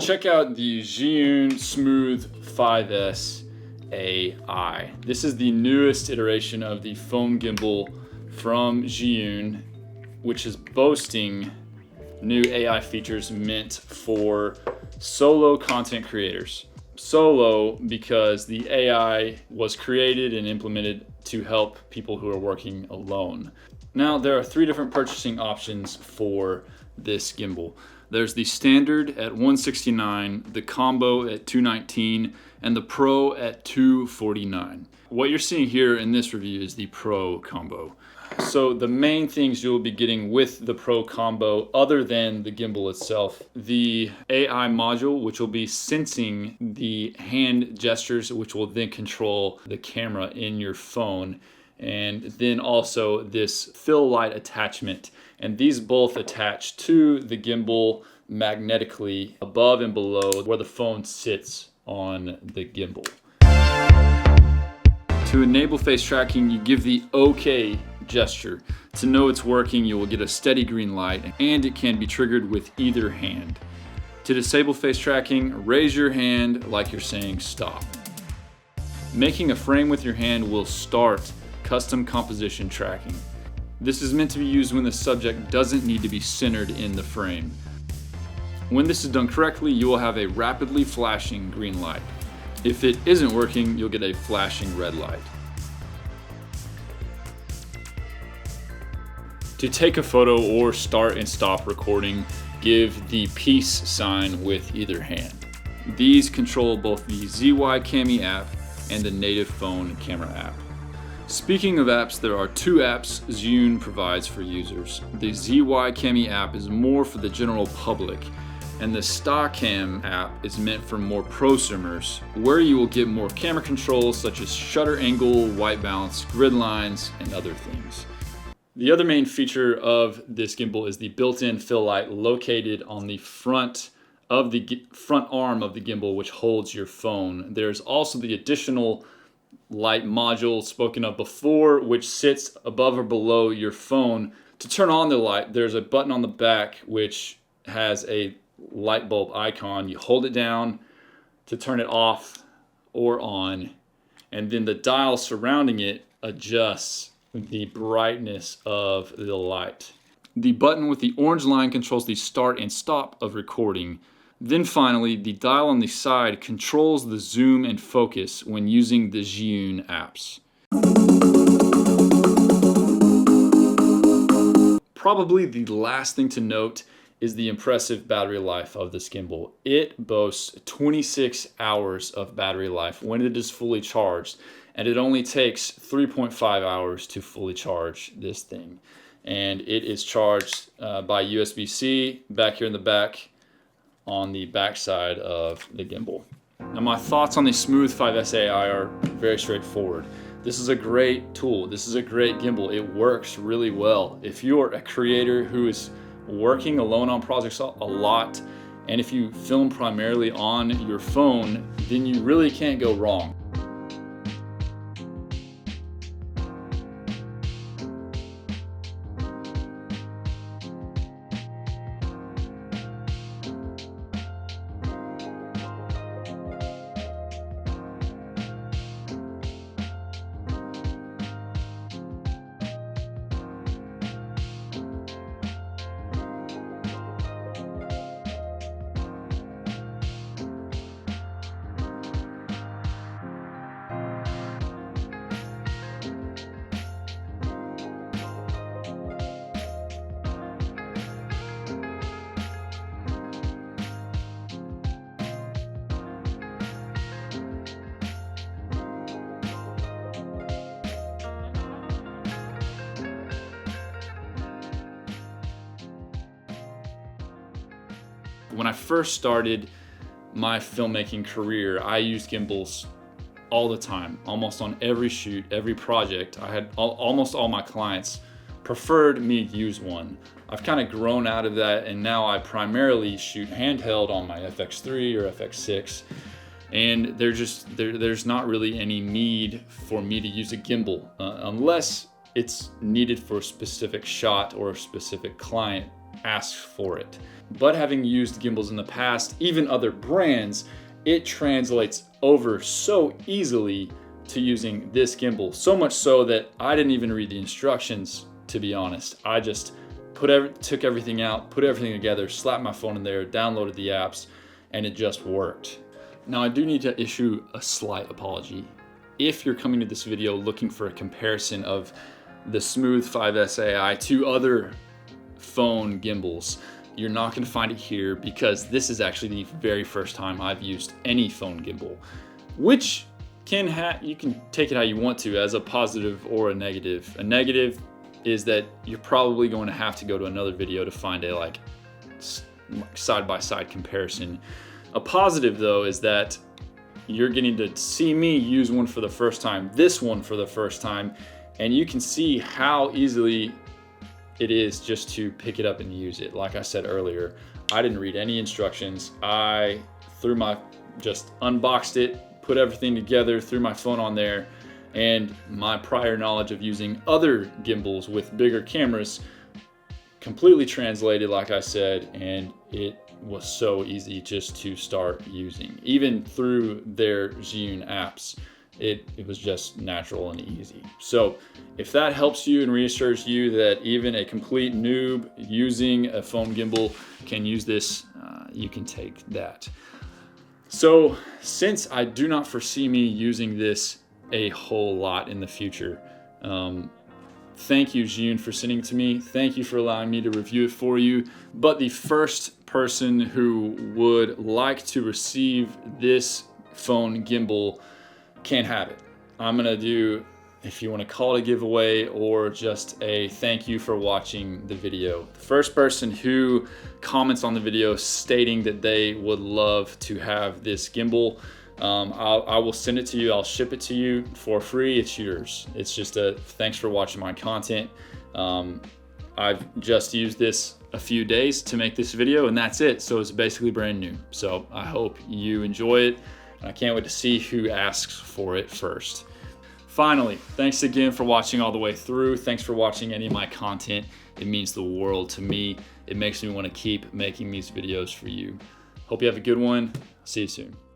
Check out the Zhiyun Smooth 5S AI. This is the newest iteration of the phone gimbal from Zhiyun, which is boasting new AI features meant for solo content creators. Solo because the AI was created and implemented to help people who are working alone. Now, there are 3 different purchasing options for this gimbal. There's the standard at $169, the combo at $219, and the pro at $249. What you're seeing here in this review is the pro combo. So the main things you'll be getting with the pro combo, other than the gimbal itself, the AI module, which will be sensing the hand gestures, which will then control the camera in your phone, and then also this fill light attachment. And these both attach to the gimbal magnetically above and below where the phone sits on the gimbal. To enable face tracking, you give the OK gesture. To know it's working, you will get a steady green light, and it can be triggered with either hand. To disable face tracking, raise your hand like you're saying stop. Making a frame with your hand will start custom composition tracking. This is meant to be used when the subject doesn't need to be centered in the frame. When this is done correctly, you will have a rapidly flashing green light. If it isn't working, you'll get a flashing red light. To take a photo or start and stop recording, give the peace sign with either hand. These control both the ZY Cami app and the native phone camera app. Speaking of apps, there are 2 apps Zhiyun provides for users. The ZY Cami app is more for the general public, and the StaCam app is meant for more prosumers, where you will get more camera controls such as shutter angle, white balance, grid lines, and other things. The other main feature of this gimbal is the built-in fill light located on the front of the front arm of the gimbal, which holds your phone. There's also the additional light module spoken of before, which sits above or below your phone. To turn on the light, there's a button on the back which has a light bulb icon. You hold it down to turn it off or on, and then the dial surrounding it adjusts the brightness of the light. The button with the orange line controls the start and stop of recording. Then finally, the dial on the side controls the zoom and focus when using the Zhiyun apps. Probably the last thing to note is the impressive battery life of this gimbal. It boasts 26 hours of battery life when it is fully charged, and it only takes 3.5 hours to fully charge this thing. And it is charged by USB-C back here in the back on the back side of the gimbal. Now, my thoughts on the Smooth 5S AI are very straightforward. This is a great tool. This is a great gimbal. It works really well. If you're a creator who is working alone on projects a lot, and if you film primarily on your phone, then you really can't go wrong. When I first started my filmmaking career, I used gimbals all the time, almost on every shoot, every project. I had almost all my clients preferred me use one. I've kind of grown out of that, and now I primarily shoot handheld on my FX3 or FX6, and there's not really any need for me to use a gimbal unless it's needed for a specific shot or a specific client asks for it. But having used gimbals in the past, even other brands, it translates over so easily to using this gimbal. So much so that I didn't even read the instructions, to be honest. I just took everything out, put everything together, slapped my phone in there, downloaded the apps, and it just worked. Now I do need to issue a slight apology. If you're coming to this video looking for a comparison of the Smooth 5S AI to other phone gimbals, you're not going to find it here, because this is actually the very first time I've used any phone gimbal, which you can take it how you want to, as a positive or a negative. A negative is that you're probably going to have to go to another video to find a side-by-side comparison. A positive though is that you're getting to see me use one for the first time, this one for the first time, and you can see how easily it is just to pick it up and use it. Like I said earlier, I didn't read any instructions. I just unboxed it, put everything together, threw my phone on there, and my prior knowledge of using other gimbals with bigger cameras completely translated, like I said, and it was so easy just to start using. Even through their Zhiyun apps, it was just natural and easy. So if that helps you and reassures you that even a complete noob using a phone gimbal can use this, you can take that. So since I do not foresee me using this a whole lot in the future, thank you, Zhiyun, for sending it to me. Thank you for allowing me to review it for you. But the first person who would like to receive this phone gimbal can have it. I'm gonna do, if you want to call it a giveaway or just a thank you for watching the video. The first person who comments on the video stating that they would love to have this gimbal, I will send it to you. I'll ship it to you for free. It's yours. It's just a thanks for watching my content. I've just used this a few days to make this video, and that's it. So it's basically brand new. So I hope you enjoy it. I can't wait to see who asks for it first. Finally, thanks again for watching all the way through. Thanks for watching any of my content. It means the world to me. It makes me want to keep making these videos for you. Hope you have a good one. See you soon.